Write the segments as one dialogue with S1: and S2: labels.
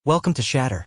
S1: Welcome to Shatter.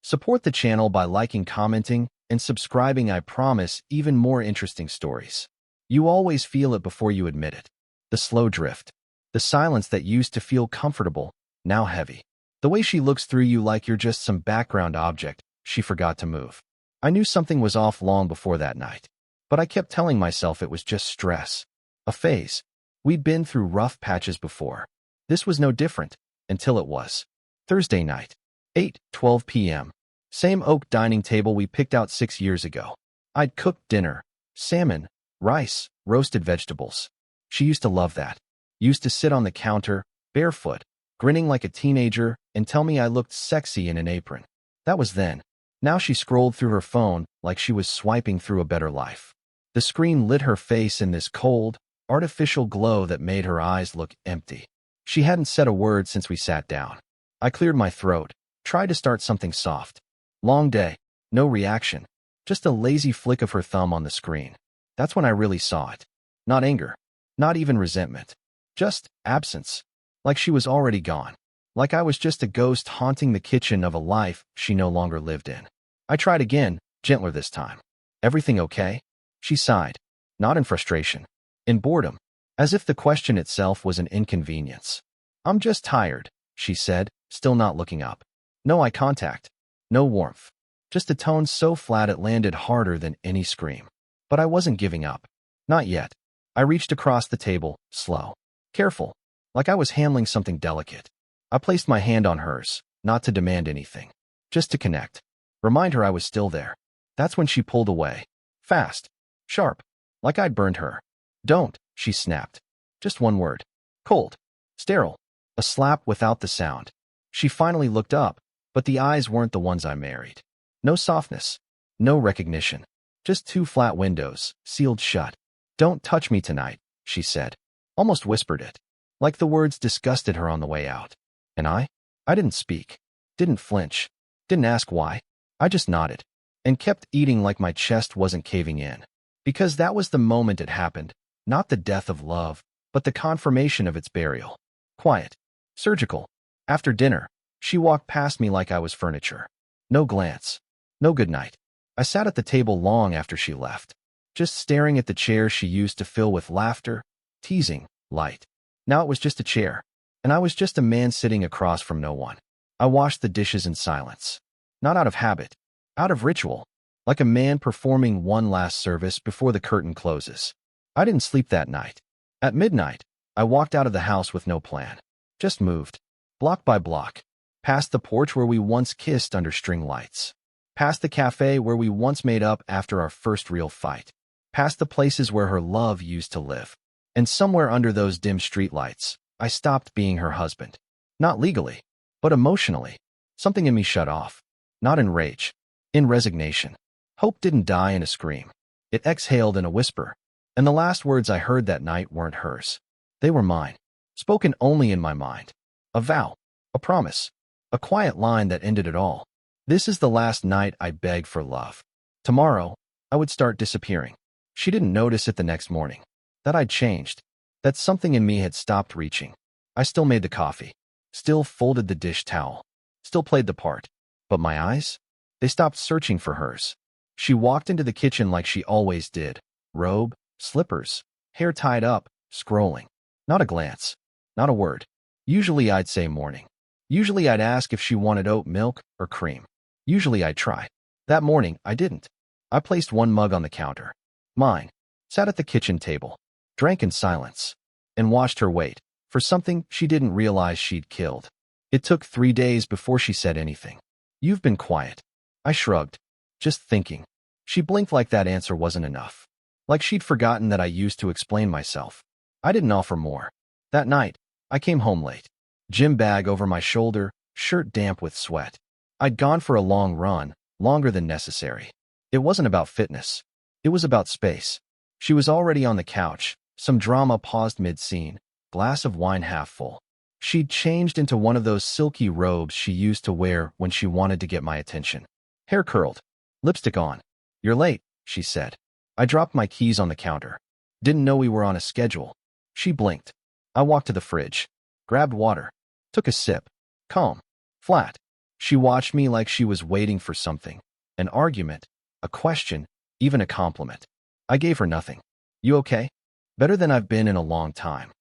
S2: Support the channel by liking, commenting, and subscribing. I promise even more interesting stories. You always feel it before you admit it. The slow drift. The silence that used to feel comfortable, now heavy. The way she looks through you like you're just some background object she forgot to move. I knew something was off long before that night, but I kept telling myself it was just stress. A phase. We'd been through rough patches before. This was no different, until it was. Thursday night, 8:12 p.m. Same oak dining table we picked out 6 years ago. I'd cooked dinner, salmon, rice, roasted vegetables. She used to love that. Used to sit on the counter, barefoot, grinning like a teenager, and tell me I looked sexy in an apron. That was then. Now she scrolled through her phone like she was swiping through a better life. The screen lit her face in this cold, artificial glow that made her eyes look empty. She hadn't said a word since we sat down. I cleared my throat, tried to start something soft. Long day, no reaction, just a lazy flick of her thumb on the screen. That's when I really saw it. Not anger, not even resentment. Just absence. Like she was already gone. Like I was just a ghost haunting the kitchen of a life she no longer lived in. I tried again, gentler this time. Everything okay? She sighed. Not in frustration. In boredom. As if the question itself was an inconvenience. I'm just tired, she said, still not looking up. No eye contact. No warmth. Just a tone so flat it landed harder than any scream. But I wasn't giving up. Not yet. I reached across the table, slow. Careful. Like I was handling something delicate. I placed my hand on hers, not to demand anything. Just to connect. Remind her I was still there. That's when she pulled away. Fast. Sharp. Like I'd burned her. Don't, she snapped. Just one word. Cold. Sterile. A slap without the sound. She finally looked up, but the eyes weren't the ones I married. No softness. No recognition. Just two flat windows, sealed shut. Don't touch me tonight, she said. Almost whispered it. Like the words disgusted her on the way out. And I didn't speak. Didn't flinch. Didn't ask why. I just nodded. And kept eating like my chest wasn't caving in. Because that was the moment it happened. Not the death of love, but the confirmation of its burial. Quiet. Surgical. After dinner, she walked past me like I was furniture. No glance. No goodnight. I sat at the table long after she left, just staring at the chair she used to fill with laughter, teasing, light. Now it was just a chair, and I was just a man sitting across from no one. I washed the dishes in silence. Not out of habit. Out of ritual. Like a man performing one last service before the curtain closes. I didn't sleep that night. At midnight, I walked out of the house with no plan. Just moved. Block by block. Past the porch where we once kissed under string lights. Past the cafe where we once made up after our first real fight. Past the places where her love used to live. And somewhere under those dim streetlights, I stopped being her husband. Not legally, but emotionally. Something in me shut off. Not in rage. In resignation. Hope didn't die in a scream. It exhaled in a whisper. And the last words I heard that night weren't hers. They were mine. Spoken only in my mind. A vow. A promise. A quiet line that ended it all. This is the last night I beg for love. Tomorrow, I would start disappearing. She didn't notice it the next morning. That I'd changed. That something in me had stopped reaching. I still made the coffee. Still folded the dish towel. Still played the part. But my eyes? They stopped searching for hers. She walked into the kitchen like she always did. Robe, slippers, hair tied up, scrolling. Not a glance. Not a word. Usually I'd say morning. Usually I'd ask if she wanted oat milk or cream. Usually I'd try. That morning, I didn't. I placed one mug on the counter. Mine. Sat at the kitchen table. Drank in silence. And watched her wait for something she didn't realize she'd killed. It took 3 days before she said anything. You've been quiet. I shrugged. Just thinking. She blinked like that answer wasn't enough. Like she'd forgotten that I used to explain myself. I didn't offer more. That night, I came home late. Gym bag over my shoulder, shirt damp with sweat. I'd gone for a long run, longer than necessary. It wasn't about fitness. It was about space. She was already on the couch, some drama paused mid-scene, glass of wine half full. She'd changed into one of those silky robes she used to wear when she wanted to get my attention. Hair curled. Lipstick on. You're late, she said. I dropped my keys on the counter. Didn't know we were on a schedule. She blinked. I walked to the fridge. Grabbed water. Took a sip. Calm. Flat. She watched me like she was waiting for something. An argument, a question, even a compliment. I gave her nothing. You okay? Better than I've been in a long time.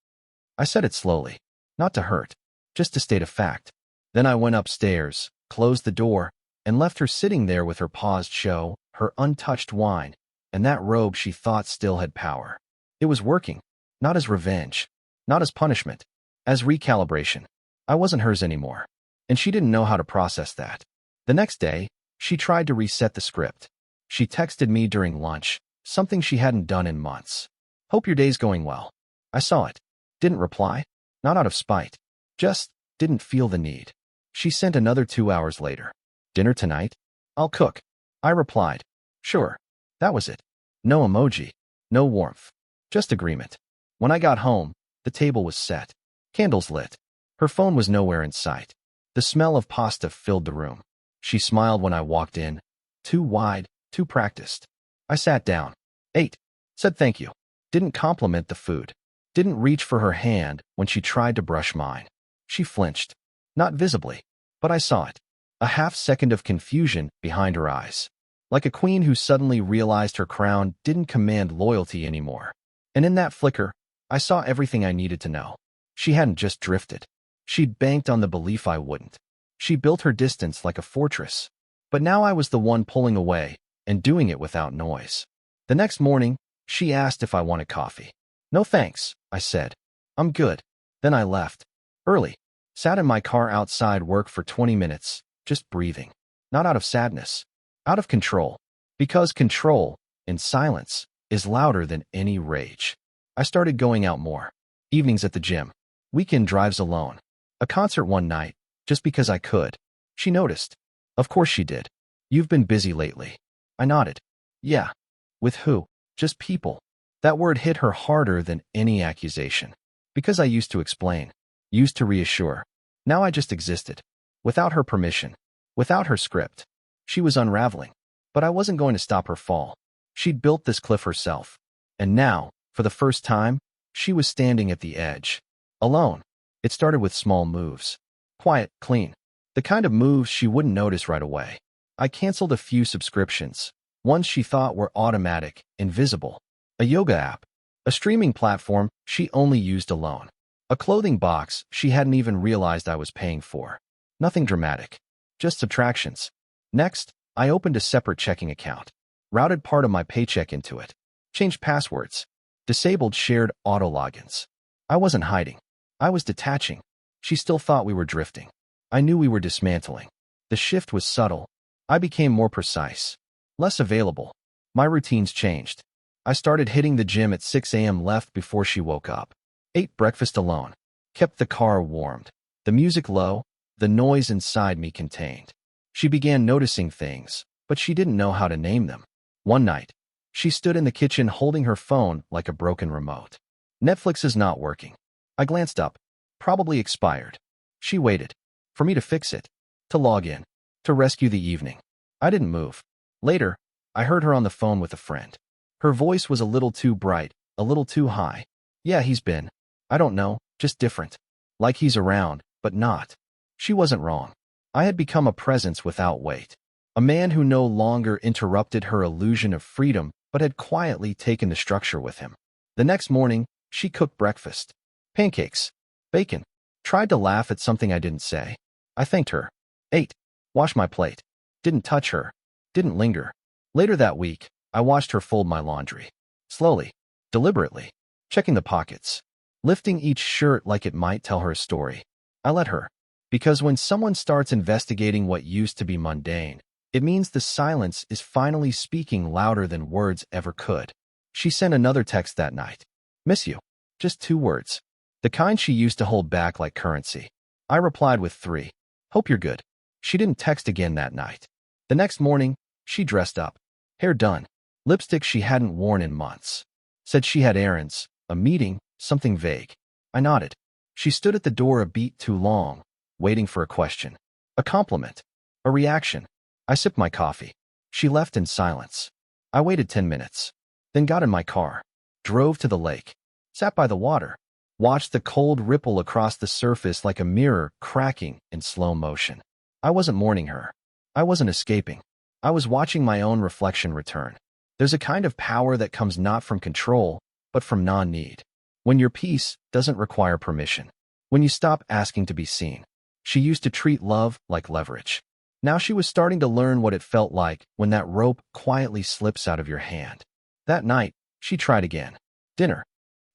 S2: I said it slowly, not to hurt, just to state a fact. Then I went upstairs, closed the door, and left her sitting there with her paused show, her untouched wine, and that robe she thought still had power. It was working, not as revenge, not as punishment, as recalibration. I wasn't hers anymore, and she didn't know how to process that. The next day, she tried to reset the script. She texted me during lunch, something she hadn't done in months. Hope your day's going well. I saw it. Didn't reply, not out of spite. Just didn't feel the need. She sent another 2 hours later. Dinner tonight? I'll cook. I replied. Sure. That was it. No emoji. No warmth. Just agreement. When I got home, the table was set. Candles lit. Her phone was nowhere in sight. The smell of pasta filled the room. She smiled when I walked in. Too wide, too practiced. I sat down. Ate. Said thank you. Didn't compliment the food. Didn't reach for her hand when she tried to brush mine. She flinched. Not visibly, but I saw it. A half-second of confusion behind her eyes. Like a queen who suddenly realized her crown didn't command loyalty anymore. And in that flicker, I saw everything I needed to know. She hadn't just drifted. She'd banked on the belief I wouldn't. She built her distance like a fortress. But now I was the one pulling away, and doing it without noise. The next morning, she asked if I wanted coffee. No thanks, I said. I'm good. Then I left. Early. Sat in my car outside work for 20 minutes, just breathing. Not out of sadness. Out of control. Because control, in silence, is louder than any rage. I started going out more. Evenings at the gym. Weekend drives alone. A concert one night, just because I could. She noticed. Of course she did. You've been busy lately. I nodded. Yeah. With who? Just people. That word hit her harder than any accusation. Because I used to explain. Used to reassure. Now I just existed. Without her permission. Without her script. She was unraveling. But I wasn't going to stop her fall. She'd built this cliff herself. And now, for the first time, she was standing at the edge. Alone. It started with small moves. Quiet, clean. The kind of moves she wouldn't notice right away. I canceled a few subscriptions. Ones she thought were automatic, invisible. A yoga app. A streaming platform she only used alone. A clothing box she hadn't even realized I was paying for. Nothing dramatic. Just subtractions. Next, I opened a separate checking account. Routed part of my paycheck into it. Changed passwords. Disabled shared auto logins. I wasn't hiding. I was detaching. She still thought we were drifting. I knew we were dismantling. The shift was subtle. I became more precise. Less available. My routines changed. I started hitting the gym at 6 a.m. left before she woke up. Ate breakfast alone. Kept the car warmed. The music low, the noise inside me contained. She began noticing things, but she didn't know how to name them. One night, she stood in the kitchen holding her phone like a broken remote. Netflix is not working. I glanced up. Probably expired. She waited. For me to fix it. To log in. To rescue the evening. I didn't move. Later, I heard her on the phone with a friend. Her voice was a little too bright, a little too high. Yeah, he's been. I don't know, just different. Like he's around, but not. She wasn't wrong. I had become a presence without weight. A man who no longer interrupted her illusion of freedom, but had quietly taken the structure with him. The next morning, she cooked breakfast. Pancakes. Bacon. Tried to laugh at something I didn't say. I thanked her. Ate. Washed my plate. Didn't touch her. Didn't linger. Later that week, I watched her fold my laundry. Slowly. Deliberately. Checking the pockets. Lifting each shirt like it might tell her a story. I let her. Because when someone starts investigating what used to be mundane, it means the silence is finally speaking louder than words ever could. She sent another text that night. Miss you. Just 2 words. The kind she used to hold back like currency. I replied with 3. Hope you're good. She didn't text again that night. The next morning, she dressed up. Hair done. Lipstick she hadn't worn in months. Said she had errands, a meeting, something vague. I nodded. She stood at the door a beat too long, waiting for a question. A compliment. A reaction. I sipped my coffee. She left in silence. I waited 10 minutes. Then got in my car. Drove to the lake. Sat by the water. Watched the cold ripple across the surface like a mirror cracking in slow motion. I wasn't mourning her. I wasn't escaping. I was watching my own reflection return. There's a kind of power that comes not from control, but from non-need. When your peace doesn't require permission. When you stop asking to be seen. She used to treat love like leverage. Now she was starting to learn what it felt like when that rope quietly slips out of your hand. That night, she tried again. Dinner.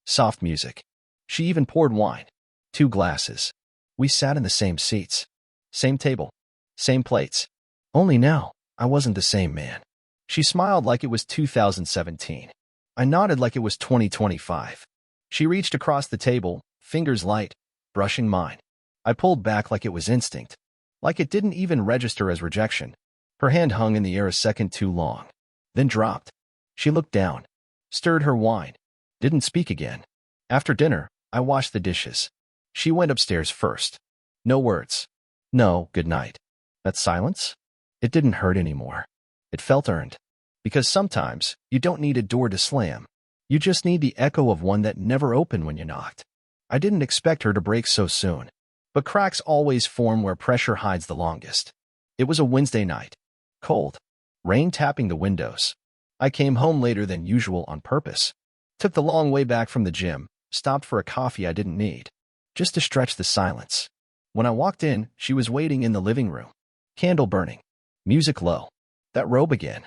S2: Soft music. She even poured wine. 2 glasses. We sat in the same seats. Same table. Same plates. Only now, I wasn't the same man. She smiled like it was 2017. I nodded like it was 2025. She reached across the table, fingers light, brushing mine. I pulled back like it was instinct. Like it didn't even register as rejection. Her hand hung in the air a second too long. Then dropped. She looked down. Stirred her wine. Didn't speak again. After dinner, I washed the dishes. She went upstairs first. No words. No good night. That silence? It didn't hurt anymore. It felt earned. Because sometimes, you don't need a door to slam. You just need the echo of one that never opened when you knocked. I didn't expect her to break so soon. But cracks always form where pressure hides the longest. It was a Wednesday night. Cold. Rain tapping the windows. I came home later than usual on purpose. Took the long way back from the gym, stopped for a coffee I didn't need. Just to stretch the silence. When I walked in, she was waiting in the living room. Candle burning. Music low. That robe again.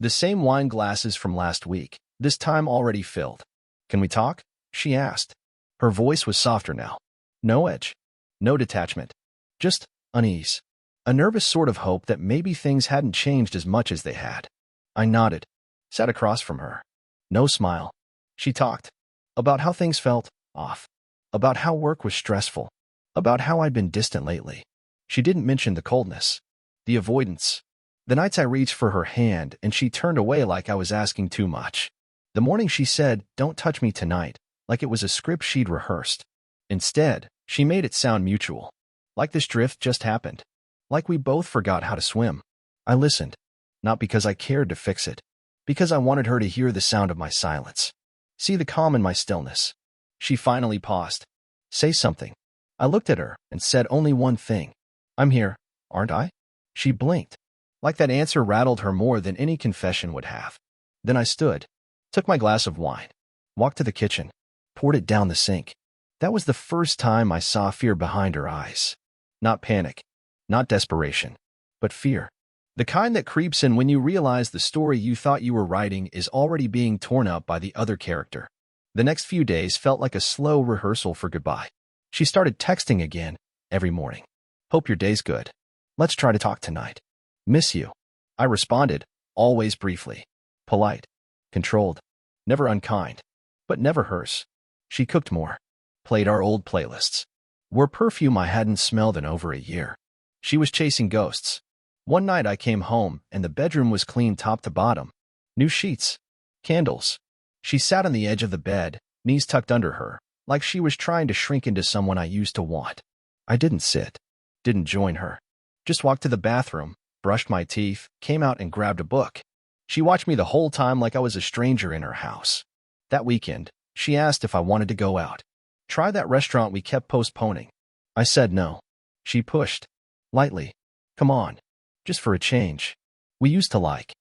S2: The same wine glasses from last week, this time already filled. Can we talk? She asked. Her voice was softer now. No edge. No detachment. Just unease. A nervous sort of hope that maybe things hadn't changed as much as they had. I nodded. Sat across from her. No smile. She talked. About how things felt off. About how work was stressful. About how I'd been distant lately. She didn't mention the coldness. The avoidance. The nights I reached for her hand and she turned away like I was asking too much. The morning she said, "Don't touch me tonight," like it was a script she'd rehearsed. Instead, she made it sound mutual. Like this drift just happened. Like we both forgot how to swim. I listened. Not because I cared to fix it. Because I wanted her to hear the sound of my silence. See the calm in my stillness. She finally paused. Say something. I looked at her and said only one thing. I'm here, aren't I? She blinked. Like that answer rattled her more than any confession would have. Then I stood. Took my glass of wine. Walked to the kitchen. Poured it down the sink. That was the first time I saw fear behind her eyes. Not panic. Not desperation. But fear. The kind that creeps in when you realize the story you thought you were writing is already being torn up by the other character. The next few days felt like a slow rehearsal for goodbye. She started texting again, every morning. Hope your day's good. Let's try to talk tonight. Miss you. I responded, always briefly. Polite. Controlled. Never unkind. But never hers. She cooked more. Played our old playlists. Wore perfume I hadn't smelled in over a year. She was chasing ghosts. One night I came home and the bedroom was clean top to bottom. New sheets. Candles. She sat on the edge of the bed, knees tucked under her, like she was trying to shrink into someone I used to want. I didn't sit. Didn't join her. Just walked to the bathroom, brushed my teeth, came out and grabbed a book. She watched me the whole time like I was a stranger in her house. That weekend, she asked if I wanted to go out. Try that restaurant we kept postponing. I said no. She pushed. Lightly. Come on. Just for a change. We used to like.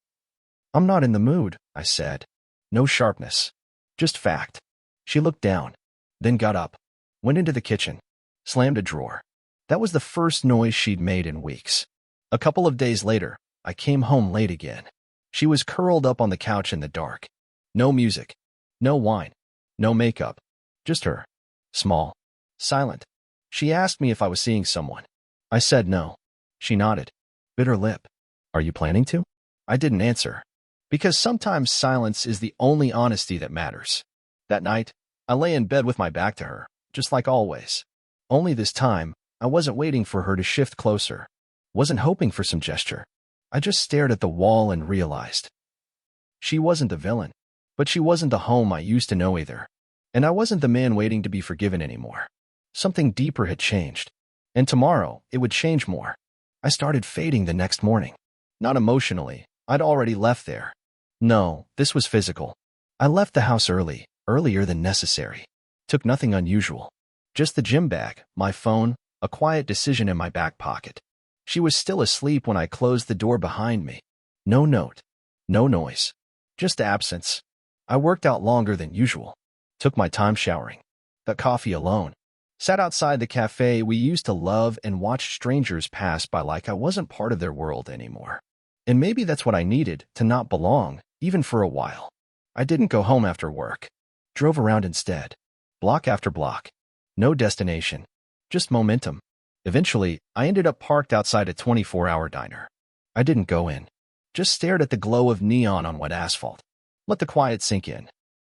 S2: I'm not in the mood, I said. No sharpness. Just fact. She looked down. Then got up. Went into the kitchen. Slammed a drawer. That was the first noise she'd made in weeks. A couple of days later, I came home late again. She was curled up on the couch in the dark. No music. No wine. No makeup. Just her. Small. Silent. She asked me if I was seeing someone. I said no. She nodded. Bit her lip. Are you planning to? I didn't answer. Because sometimes silence is the only honesty that matters. That night, I lay in bed with my back to her, just like always. Only this time, I wasn't waiting for her to shift closer. Wasn't hoping for some gesture. I just stared at the wall and realized. She wasn't the villain, but she wasn't the home I used to know either. And I wasn't the man waiting to be forgiven anymore. Something deeper had changed. And tomorrow, it would change more. I started fading the next morning. Not emotionally. I'd already left there. No, this was physical. I left the house early, earlier than necessary. Took nothing unusual. Just the gym bag, my phone, a quiet decision in my back pocket. She was still asleep when I closed the door behind me. No note. No noise. Just absence. I worked out longer than usual. Took my time showering. Got coffee alone. Sat outside the cafe we used to love and watched strangers pass by like I wasn't part of their world anymore. And maybe that's what I needed, to not belong, even for a while. I didn't go home after work. Drove around instead. Block after block. No destination. Just momentum. Eventually, I ended up parked outside a 24-hour diner. I didn't go in. Just stared at the glow of neon on wet asphalt. Let the quiet sink in.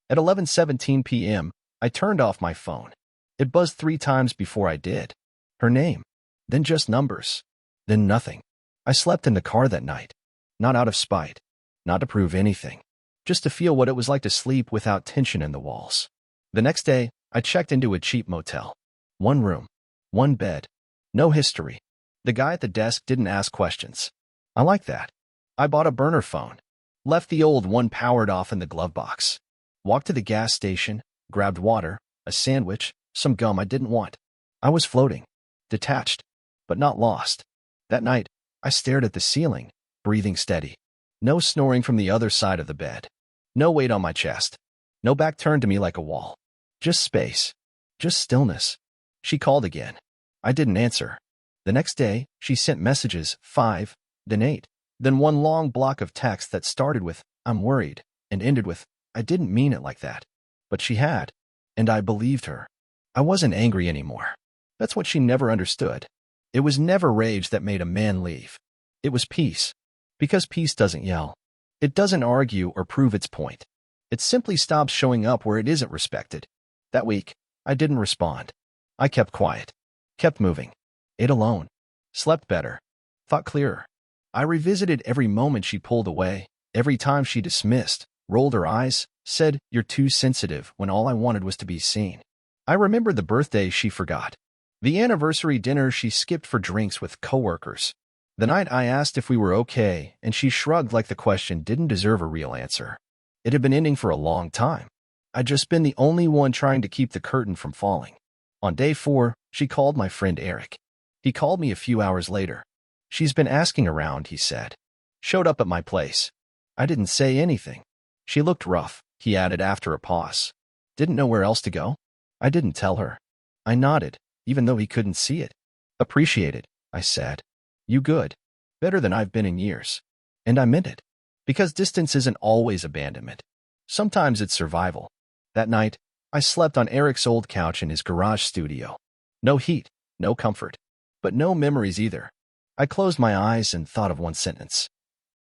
S2: At 11:17 p.m., I turned off my phone. It buzzed 3 times before I did. Her name. Then just numbers. Then nothing. I slept in the car that night. Not out of spite. Not to prove anything. Just to feel what it was like to sleep without tension in the walls. The next day, I checked into a cheap motel. 1 room. 1 bed. No history. The guy at the desk didn't ask questions. I like that. I bought a burner phone. Left the old one powered off in the glove box. Walked to the gas station, grabbed water, a sandwich, some gum I didn't want. I was floating. Detached. But not lost. That night, I stared at the ceiling, breathing steady. No snoring from the other side of the bed. No weight on my chest. No back turned to me like a wall. Just space. Just stillness. She called again. I didn't answer. The next day, she sent messages, 5, then 8, then 1 long block of text that started with, "I'm worried," and ended with, "I didn't mean it like that." But she had. And I believed her. I wasn't angry anymore. That's what she never understood. It was never rage that made a man leave. It was peace. Because peace doesn't yell. It doesn't argue or prove its point. It simply stops showing up where it isn't respected. That week, I didn't respond. I kept quiet. Kept moving. Ate alone. Slept better. Thought clearer. I revisited every moment she pulled away, every time she dismissed, rolled her eyes, said, "You're too sensitive," when all I wanted was to be seen. I remembered the birthdays she forgot. The anniversary dinner she skipped for drinks with coworkers. The night I asked if we were okay, and she shrugged like the question didn't deserve a real answer. It had been ending for a long time. I'd just been the only one trying to keep the curtain from falling. On day 4, she called my friend Eric. He called me a few hours later. "She's been asking around," he said. Showed up at my place. I didn't say anything. She looked rough, he added after a pause. Didn't know where else to go? I didn't tell her. I nodded, even though he couldn't see it. "Appreciate it," I said. "You good. Better than I've been in years." And I meant it. Because distance isn't always abandonment. Sometimes it's survival. That night, I slept on Eric's old couch in his garage studio. No heat, no comfort, but no memories either. I closed my eyes and thought of one sentence.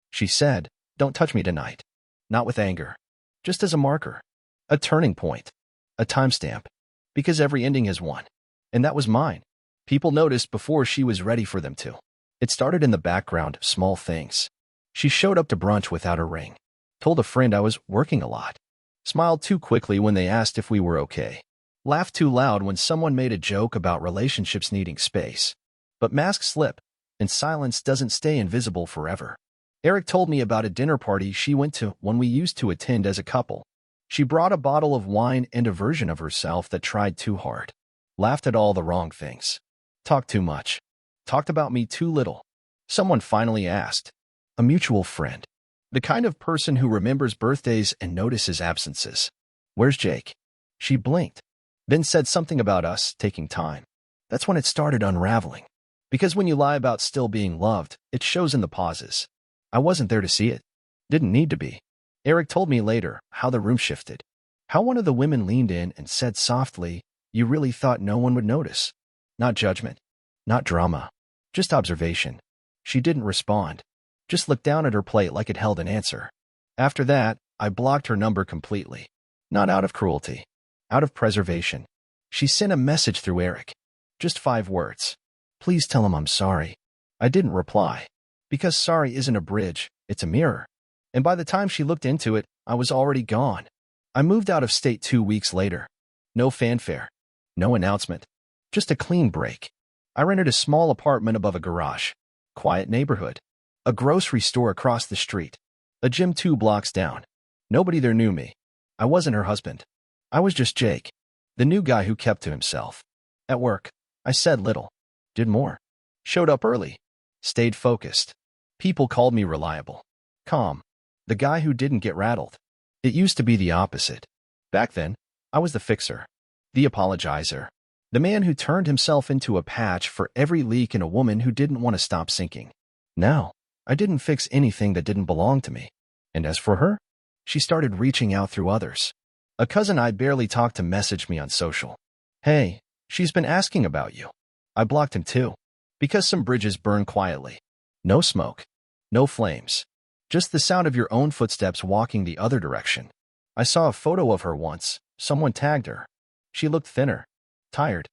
S2: She said, "Don't touch me tonight." Not with anger. Just as a marker. A turning point. A timestamp. Because every ending has one. And that was mine. People noticed before she was ready for them to. It started in the background, small things. She showed up to brunch without a ring. Told a friend I was working a lot. Smiled too quickly when they asked if we were okay. Laughed too loud when someone made a joke about relationships needing space. But masks slip, and silence doesn't stay invisible forever. Eric told me about a dinner party she went to when we used to attend as a couple. She brought a bottle of wine and a version of herself that tried too hard. Laughed at all the wrong things. Talked too much. Talked about me too little. Someone finally asked. A mutual friend. The kind of person who remembers birthdays and notices absences. "Where's Jake?" She blinked. Then said something about us taking time. That's when it started unraveling. Because when you lie about still being loved, it shows in the pauses. I wasn't there to see it. Didn't need to be. Eric told me later how the room shifted. How one of the women leaned in and said softly, "You really thought no one would notice?" Not judgment. Not drama. Just observation. She didn't respond. Just looked down at her plate like it held an answer. After that, I blocked her number completely. Not out of cruelty. Out of preservation. She sent a message through Eric. Just 5 words. "Please tell him I'm sorry." I didn't reply. Because sorry isn't a bridge, it's a mirror. And by the time she looked into it, I was already gone. I moved out of state 2 weeks later. No fanfare. No announcement. Just a clean break. I rented a small apartment above a garage. Quiet neighborhood. A grocery store across the street. A gym 2 blocks down. Nobody there knew me. I wasn't her husband. I was just Jake, the new guy who kept to himself. At work, I said little. Did more. Showed up early. stayed focused. People called me reliable, calm, the guy who didn't get rattled. It used to be the opposite. Back then, I was the fixer, the apologizer, the man who turned himself into a patch for every leak in a woman who didn't want to stop sinking. Now, I didn't fix anything that didn't belong to me. And as for her, she started reaching out through others. A cousin I barely talked to messaged me on social. Hey, she's been asking about you. I blocked him too, because some bridges burn quietly. No smoke, no flames, just the sound of your own footsteps walking the other direction. I saw a photo of her once. Someone tagged her. She looked thinner, tired.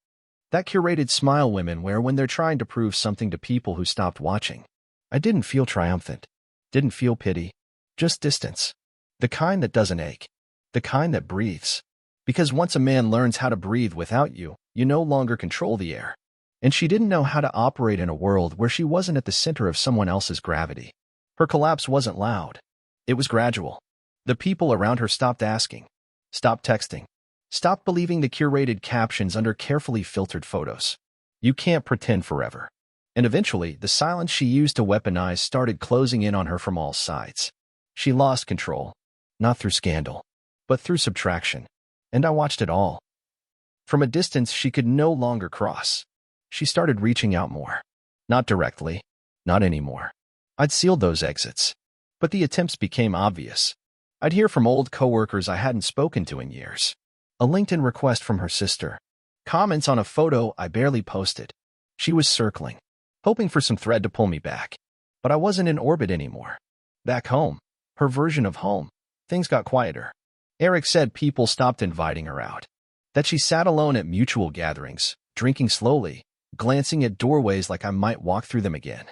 S2: That curated smile women wear when they're trying to prove something to people who stopped watching. I didn't feel triumphant, didn't feel pity, just distance. The kind that doesn't ache, the kind that breathes. Because once a man learns how to breathe without you, you no longer control the air. And she didn't know how to operate in a world where she wasn't at the center of someone else's gravity. Her collapse wasn't loud. It was gradual. The people around her stopped asking, stopped texting, stopped believing the curated captions under carefully filtered photos. You can't pretend forever. And eventually, the silence she used to weaponize started closing in on her from all sides. She lost control, not through scandal, but through subtraction. And I watched it all. From a distance she could no longer cross. She started reaching out more. Not directly, not anymore. I'd sealed those exits. But the attempts became obvious. I'd hear from old coworkers I hadn't spoken to in years. A LinkedIn request from her sister. Comments on a photo I barely posted. She was circling, hoping for some thread to pull me back. But I wasn't in orbit anymore. Back home, her version of home, things got quieter. Eric said people stopped inviting her out. That she sat alone at mutual gatherings, drinking slowly, glancing at doorways like I might walk through them again.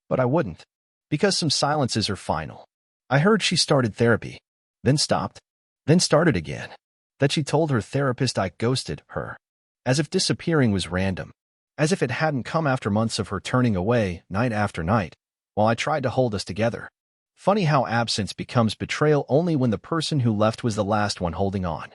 S2: But I wouldn't. Because some silences are final. I heard she started therapy, then stopped, then started again. That she told her therapist I ghosted her. As if disappearing was random. As if it hadn't come after months of her turning away, night after night, while I tried to hold us together. Funny how absence becomes betrayal only when the person who left was the last one holding on.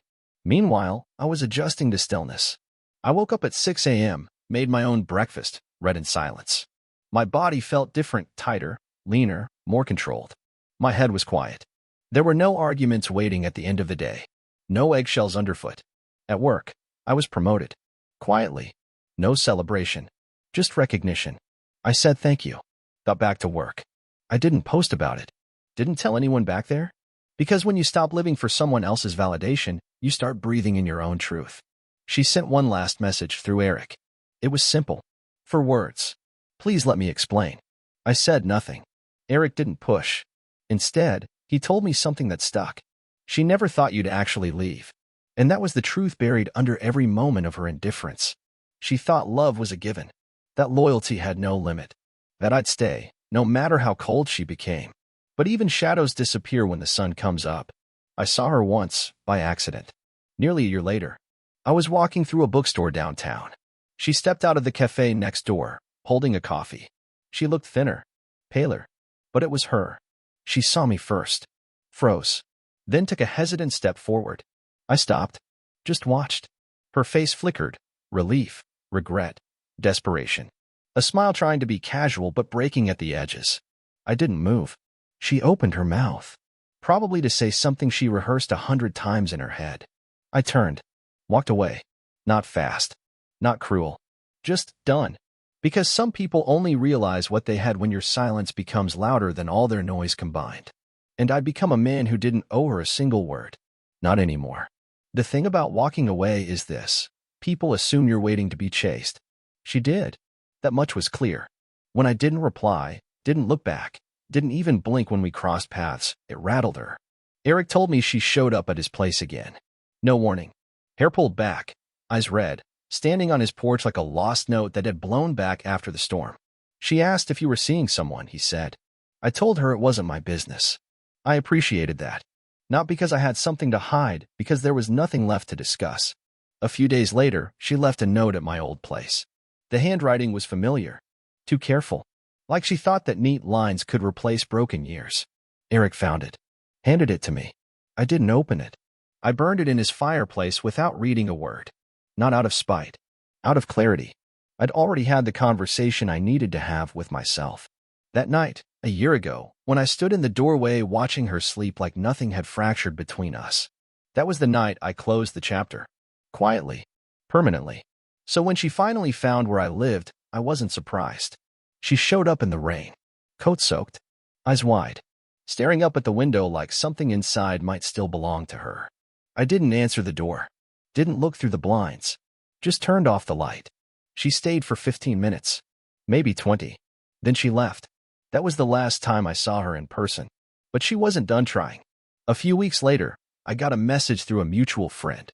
S2: Meanwhile, I was adjusting to stillness. I woke up at 6 a.m., made my own breakfast, read in silence. My body felt different, tighter, leaner, more controlled. My head was quiet. There were no arguments waiting at the end of the day. No eggshells underfoot. At work, I was promoted. Quietly. No celebration. Just recognition. I said thank you. Got back to work. I didn't post about it. Didn't tell anyone back there. Because when you stop living for someone else's validation, you start breathing in your own truth. She sent one last message through Eric. It was simple. 4 words. Please let me explain. I said nothing. Eric didn't push. Instead, he told me something that stuck. She never thought you'd actually leave. And that was the truth buried under every moment of her indifference. She thought love was a given. That loyalty had no limit. That I'd stay, no matter how cold she became. But even shadows disappear when the sun comes up. I saw her once, by accident. Nearly a year later, I was walking through a bookstore downtown. She stepped out of the cafe next door, holding a coffee. She looked thinner, paler, but it was her. She saw me first, froze, then took a hesitant step forward. I stopped, just watched. Her face flickered, relief, regret, desperation. A smile trying to be casual but breaking at the edges. I didn't move. She opened her mouth, probably to say something she rehearsed 100 times in her head. I turned, walked away. Not fast, not cruel, just done. Because some people only realize what they had when your silence becomes louder than all their noise combined. And I'd become a man who didn't owe her a single word. Not anymore. The thing about walking away is this. People assume you're waiting to be chased. She did. That much was clear. When I didn't reply, didn't look back, didn't even blink when we crossed paths, it rattled her. Eric told me she showed up at his place again. No warning. Hair pulled back, eyes red, standing on his porch like a lost note that had blown back after the storm. She asked if you were seeing someone, he said. I told her it wasn't my business. I appreciated that. Not because I had something to hide, because there was nothing left to discuss. A few days later, she left a note at my old place. The handwriting was familiar. Too careful. Like she thought that neat lines could replace broken years. Eric found it. Handed it to me. I didn't open it. I burned it in his fireplace without reading a word. Not out of spite. Out of clarity. I'd already had the conversation I needed to have with myself. That night, a year ago, when I stood in the doorway watching her sleep like nothing had fractured between us. That was the night I closed the chapter. Quietly. Permanently. So when she finally found where I lived, I wasn't surprised. She showed up in the rain. Coat soaked. Eyes wide. Staring up at the window like something inside might still belong to her. I didn't answer the door. Didn't look through the blinds. Just turned off the light. She stayed for 15 minutes. Maybe 20. Then she left. That was the last time I saw her in person. But she wasn't done trying. A few weeks later, I got a message through a mutual friend.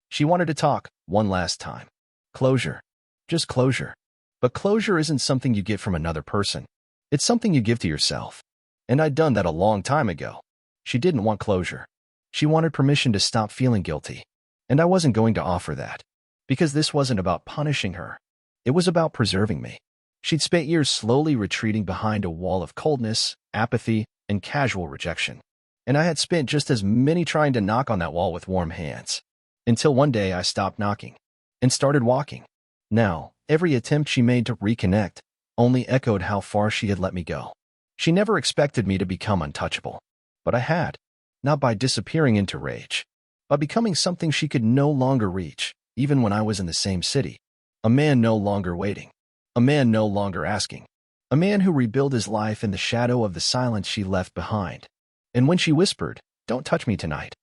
S2: She wanted to talk one last time. Closure. Just closure. But closure isn't something you get from another person. It's something you give to yourself. And I'd done that a long time ago. She didn't want closure. She wanted permission to stop feeling guilty. And I wasn't going to offer that. Because this wasn't about punishing her. It was about preserving me. She'd spent years slowly retreating behind a wall of coldness, apathy, and casual rejection. And I had spent just as many trying to knock on that wall with warm hands. Until one day I stopped knocking. And started walking. Now, every attempt she made to reconnect only echoed how far she had let me go. She never expected me to become untouchable. But I had. Not by disappearing into rage. By becoming something she could no longer reach, even when I was in the same city. A man no longer waiting. A man no longer asking. A man who rebuilt his life in the shadow of the silence she left behind. And when she whispered, "Don't touch me tonight,"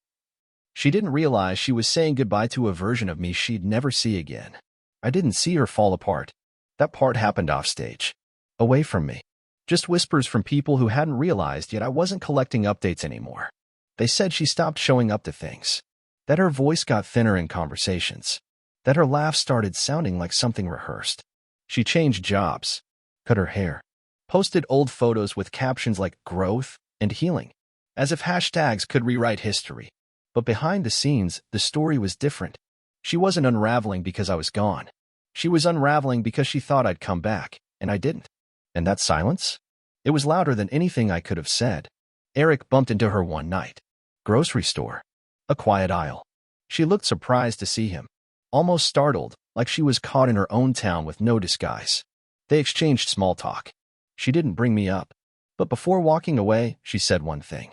S2: she didn't realize she was saying goodbye to a version of me she'd never see again. I didn't see her fall apart. That part happened offstage. Away from me. Just whispers from people who hadn't realized yet I wasn't collecting updates anymore. They said she stopped showing up to things. That her voice got thinner in conversations. That her laugh started sounding like something rehearsed. She changed jobs. Cut her hair. Posted old photos with captions like growth and healing. As if hashtags could rewrite history. But behind the scenes, the story was different. She wasn't unraveling because I was gone. She was unraveling because she thought I'd come back, and I didn't. And that silence? It was louder than anything I could have said. Eric bumped into her one night. Grocery store. A quiet aisle. She looked surprised to see him. Almost startled, like she was caught in her own town with no disguise. They exchanged small talk. She didn't bring me up. But before walking away, she said one thing.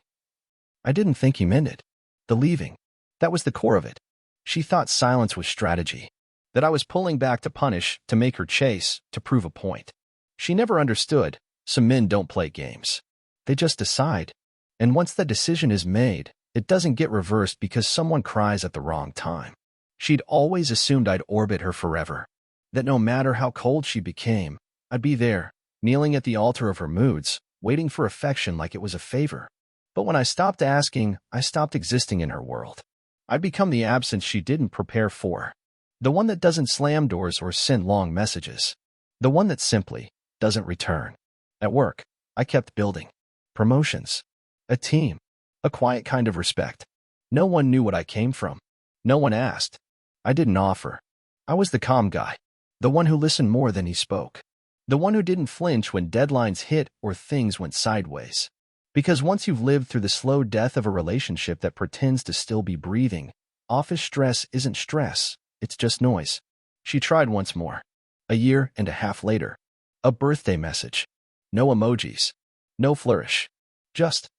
S2: I didn't think he meant it. The leaving. That was the core of it. She thought silence was strategy. That I was pulling back to punish, to make her chase, to prove a point. She never understood. Some men don't play games. They just decide. And once that decision is made, it doesn't get reversed because someone cries at the wrong time. She'd always assumed I'd orbit her forever. That no matter how cold she became, I'd be there, kneeling at the altar of her moods, waiting for affection like it was a favor. But when I stopped asking, I stopped existing in her world. I'd become the absence she didn't prepare for. The one that doesn't slam doors or send long messages. The one that simply doesn't return. At work, I kept building. Promotions. A team. A quiet kind of respect. No one knew what I came from. No one asked. I didn't offer. I was the calm guy. The one who listened more than he spoke. The one who didn't flinch when deadlines hit or things went sideways. Because once you've lived through the slow death of a relationship that pretends to still be breathing, office stress isn't stress, it's just noise. She tried once more. A year and a half later. A birthday message. No emojis. No flourish. Just,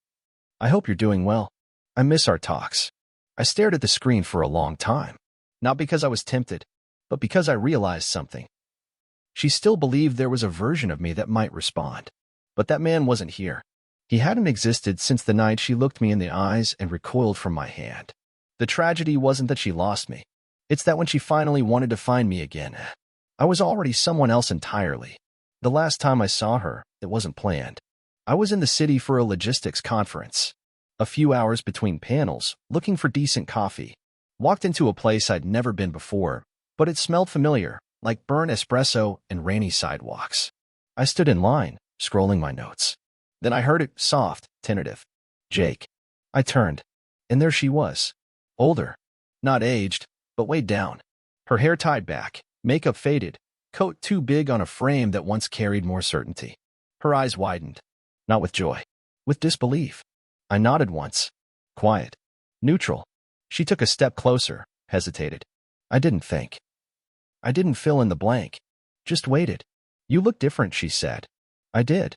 S2: I hope you're doing well. I miss our talks. I stared at the screen for a long time. Not because I was tempted, but because I realized something. She still believed there was a version of me that might respond. But that man wasn't here. He hadn't existed since the night she looked me in the eyes and recoiled from my hand. The tragedy wasn't that she lost me. It's that when she finally wanted to find me again, I was already someone else entirely. The last time I saw her, it wasn't planned. I was in the city for a logistics conference. A few hours between panels, looking for decent coffee. Walked into a place I'd never been before, but it smelled familiar, like burnt espresso and rainy sidewalks. I stood in line, scrolling my notes. Then I heard it, soft, tentative. Jake. I turned, and there she was. Older. Not aged, but weighed down. Her hair tied back, makeup faded, coat too big on a frame that once carried more certainty. Her eyes widened. Not with joy. With disbelief. I nodded once. Quiet. Neutral. She took a step closer, hesitated. I didn't think. I didn't fill in the blank. Just waited. You look different, she said. I did.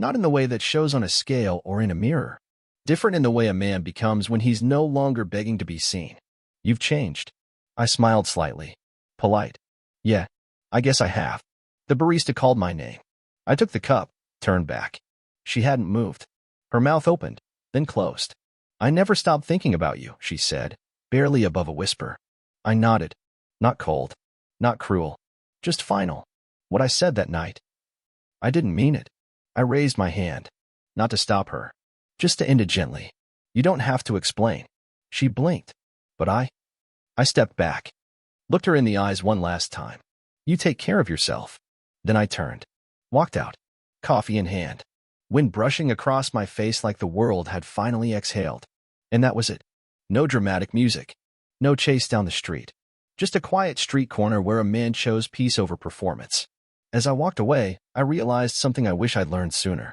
S2: Not in the way that shows on a scale or in a mirror. Different in the way a man becomes when he's no longer begging to be seen. You've changed. I smiled slightly. Polite. Yeah, I guess I have. The barista called my name. I took the cup, turned back. She hadn't moved. Her mouth opened, then closed. I never stopped thinking about you, she said, barely above a whisper. I nodded. Not cold. Not cruel. Just final. What I said that night. I didn't mean it. I raised my hand. Not to stop her. Just to end it gently. You don't have to explain. She blinked. But I stepped back. Looked her in the eyes one last time. You take care of yourself. Then I turned. Walked out. Coffee in hand. Wind brushing across my face like the world had finally exhaled. And that was it. No dramatic music. No chase down the street. Just a quiet street corner where a man chose peace over performance. As I walked away, I realized something I wish I'd learned sooner.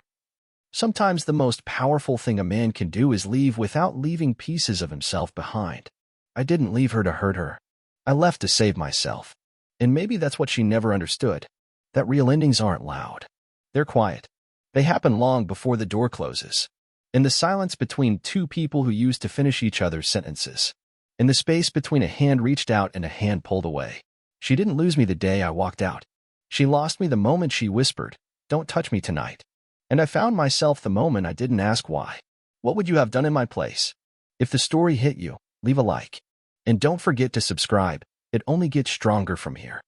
S2: Sometimes the most powerful thing a man can do is leave without leaving pieces of himself behind. I didn't leave her to hurt her. I left to save myself. And maybe that's what she never understood. That real endings aren't loud. They're quiet. They happen long before the door closes. In the silence between two people who used to finish each other's sentences. In the space between a hand reached out and a hand pulled away. She didn't lose me the day I walked out. She lost me the moment she whispered, "Don't touch me tonight." And I found myself the moment I didn't ask why. What would you have done in my place? If the story hit you, leave a like. And don't forget to subscribe. It only gets stronger from here.